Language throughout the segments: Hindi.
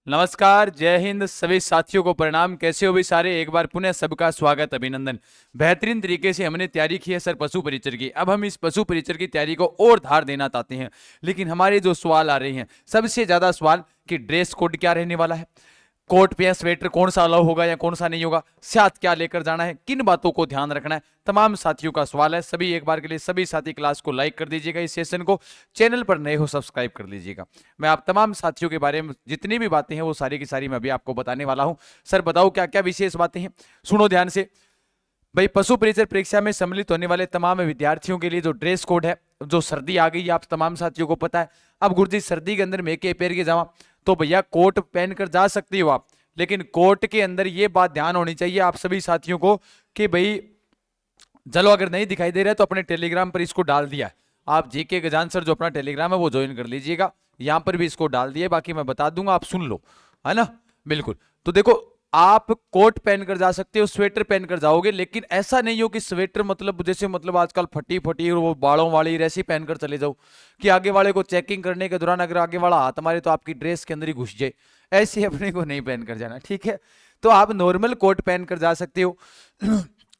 नमस्कार, जय हिंद सभी साथियों को प्रणाम। कैसे हो भी सारे? एक बार पुनः सबका स्वागत, अभिनंदन। बेहतरीन तरीके से हमने तैयारी की है सर पशु परिचर की। अब हम इस पशु परिचर की तैयारी को और धार देना चाहते हैं, लेकिन हमारे जो सवाल आ रहे हैं, सबसे ज्यादा सवाल कि ड्रेस कोड क्या रहने वाला है, कोट पे या स्वेटर कौन सा अलाउ होगा या कौन सा नहीं होगा, साथ क्या लेकर जाना है, किन बातों को ध्यान रखना है, तमाम साथियों का सवाल है। सभी एक बार के लिए सभी साथी क्लास को लाइक कर दीजिएगा, इस सेशन को चैनल पर नए हो सब्सक्राइब कर लीजिएगा। मैं आप तमाम साथियों के बारे में जितनी भी बातें हैं वो सारी की सारी मैं अभी आपको बताने वाला हूं। सर बताओ क्या क्या विशेष बातें हैं, सुनो ध्यान से। भाई पशु परिचर परीक्षा में सम्मिलित होने वाले तमाम विद्यार्थियों के लिए जो ड्रेस कोड है, जो सर्दी आ गई आप तमाम साथियों को पता है। अब गुरुजी सर्दी के अंदर मैं के पैर के जावा, तो भैया कोट पहन कर जा सकती हो आप, लेकिन कोट के अंदर ये बात ध्यान होनी चाहिए आप सभी साथियों को कि भाई चलो अगर नहीं दिखाई दे रहा है तो अपने टेलीग्राम पर इसको डाल दिया है। आप जीके गजान सर जो अपना टेलीग्राम है वो ज्वाइन कर लीजिएगा, यहां पर भी इसको डाल दिए, बाकी मैं बता दूंगा, आप सुन लो, है ना। बिल्कुल। तो देखो, आप कोट पहन कर जा सकते हो, स्वेटर पहन कर जाओगे, लेकिन ऐसा नहीं हो कि स्वेटर मतलब जैसे मतलब आजकल फटी फटी और वो बालों वाली ऐसी पहन कर चले जाओ कि आगे वाले को चेकिंग करने के दौरान अगर आगे वाला हाथ मारे तो आपकी ड्रेस के अंदर ही घुस जाए। ऐसे अपने को नहीं पहन कर जाना, ठीक है। तो आप नॉर्मल कोट पहन कर जा सकते हो।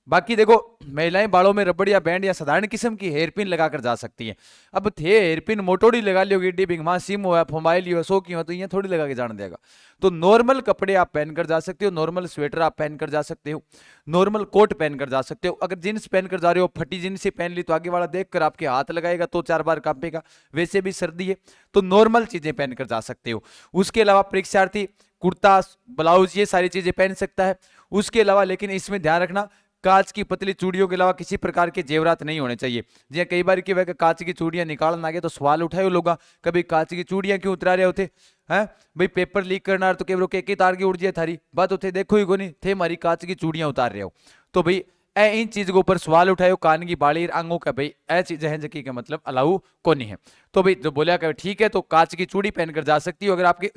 बाकी देखो, महिलाएं बालों में रबड़ या बैंड या साधारण किस्म की हेयरपिन लगाकर जा सकती हैं। अब थे हेयरपिन मोटोड़ी लगा लियोगी, डिबिंग मां सिम हुआ फोमाइल हो सो की हो, तो ये थोड़ी लगा के जान देगा। तो नॉर्मल कपड़े आप पहनकर जा सकते हो, नॉर्मल स्वेटर आप पहनकर जा सकते हो, नॉर्मल कोट पहनकर जा सकते हो। अगर जींस पहनकर जा रहे हो, फटी जींस से पहन ली तो आगे वाला देखकर आपके हाथ लगाएगा तो 4 बार कांपेगा, वैसे भी सर्दी है, तो नॉर्मल चीजें पहनकर जा सकते हो। उसके अलावा परीक्षार्थी कुर्ता ब्लाउज ये सारी चीजें पहन सकता है। उसके अलावा लेकिन इसमें ध्यान रखना, कांच की पतली चूड़ियों के अलावा किसी प्रकार के जेवरात नहीं होने चाहिए। जी कई बार की वह कांच की चूड़ियां निकालना गए तो सवाल उठाए लोग, कभी कांच की चूड़ियां क्यों उतरा रहे होते हैं भाई, पेपर लीक करना तो केवल के तार की उड़ जाए थारी बात होते, देखो ही को नहीं थे हमारी कांच की चूड़ियां उतार रहे हो। तो भाई इन चीज के ऊपर सवाल उठाए, कान की बाली आंगों का भाई ए चीज है जकी का मतलब अलाउ को नहीं है। तो भाई जो बोला कि ठीक है, तो कांच की चूड़ी पहनकर जा सकती हो। अगर आपके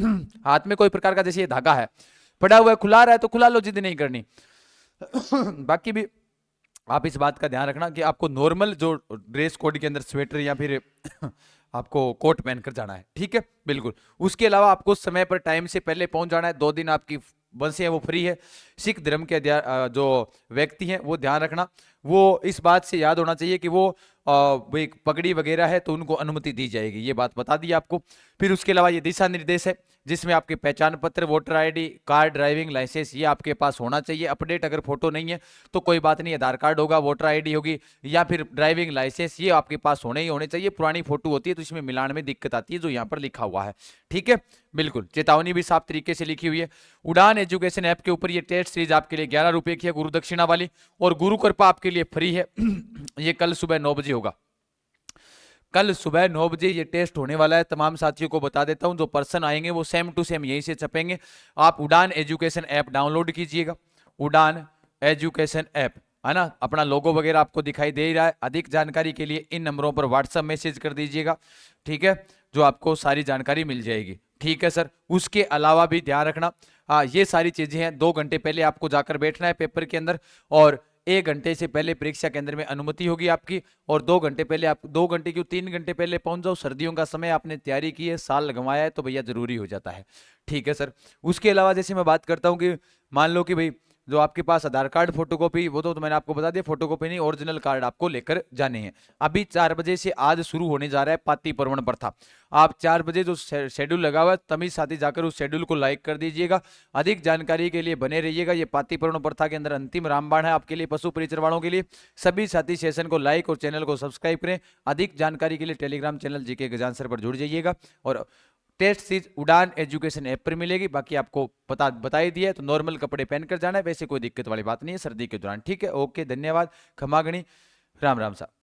हाथ में कोई प्रकार का जैसे ये धागा है पड़ा हुआ है, खुला रहा है तो खुला लो, जिद नहीं करनी। बाकी भी आप इस बात का ध्यान रखना कि आपको नॉर्मल जो ड्रेस कोड के अंदर स्वेटर या फिर आपको कोट पहनकर जाना है, ठीक है। बिल्कुल। उसके अलावा आपको समय पर टाइम से पहले पहुंच जाना है। 2 दिन आपकी बसें है वो फ्री है। सिख धर्म के जो व्यक्ति हैं वो ध्यान रखना, वो इस बात से याद होना चाहिए कि वो पगड़ी वगैरह है तो उनको अनुमति दी जाएगी, ये बात बता दी आपको। फिर उसके अलावा ये दिशा निर्देश है जिसमें आपके पहचान पत्र, voter ID card, driving licence ये आपके पास होना चाहिए अपडेट। अगर फोटो नहीं है तो कोई बात नहीं, आधार कार्ड होगा, वोटर आईडी होगी या फिर ड्राइविंग लाइसेंस, ये आपके पास होने ही होने चाहिए। पुरानी फोटो होती है तो इसमें मिलान में दिक्कत आती है, जो यहाँ पर लिखा हुआ है, ठीक है। बिल्कुल। चेतावनी भी साफ तरीके से लिखी हुई है। उड़ान एजुकेशन ऐप के ऊपर ये टेस्ट सीरीज आपके लिए 11 रुपए की है, गुरु दक्षिणा वाली, और गुरु कृपा आपके लिए फ्री है। ये कल सुबह 9 बजे होगा, कल सुबह 9 बजे ये टेस्ट होने वाला है। तमाम साथियों को बता देता हूं, जो पर्सन आएंगे वो सेम टू सेम यहीं से छपेंगे। आप उड़ान एजुकेशन ऐप डाउनलोड कीजिएगा, उड़ान एजुकेशन ऐप, है ना। अपना लोगो वगैरह आपको दिखाई दे रहा है। अधिक जानकारी के लिए इन नंबरों पर व्हाट्सएप मैसेज कर दीजिएगा, ठीक है, जो आपको सारी जानकारी मिल जाएगी, ठीक है सर। उसके अलावा भी ध्यान रखना, ये सारी चीजें हैं। 2 घंटे पहले आपको जाकर बैठना है पेपर के अंदर, और 1 घंटे से पहले परीक्षा केंद्र में अनुमति होगी आपकी, और 2 घंटे पहले आप 2 घंटे क्यों 3 घंटे पहले पहुंच जाओ। सर्दियों का समय आपने तैयारी की है, साल लगवाया है, तो भैया जरूरी हो जाता है, ठीक है सर। उसके अलावा जैसे मैं बात करता हूं कि मान लो कि भाई जो आपके पास आधार कार्ड फोटोकॉपी, वो तो मैंने आपको बता दिया, फोटोकॉपी नहीं ओरिजिनल कार्ड आपको लेकर जाने हैं। अभी 4 बजे से आज शुरू होने जा रहा है पाती पर्वण प्रथा। आप 4 बजे जो शेड्यूल लगा हुआ है तभी साथी जाकर उस शेड्यूल को लाइक कर दीजिएगा। अधिक जानकारी के लिए बने रहिएगा। ये पाती पर्वण प्रथा के अंदर अंतिम रामबाण है आपके लिए, पशु परिचर वालों के लिए। सभी साथी सेशन को लाइक और चैनल को सब्सक्राइब करें। अधिक जानकारी के लिए टेलीग्राम चैनल जीके गजान सर पर जुड़ जाइएगा, और टेस्ट सीरीज उड़ान एजुकेशन ऐप पर मिलेगी। बाकी आपको बता ही दिया है, तो नॉर्मल कपड़े पहनकर जाना है, वैसे कोई दिक्कत वाली बात नहीं है सर्दी के दौरान, ठीक है। ओके, धन्यवाद, खमागणी, राम राम साहब।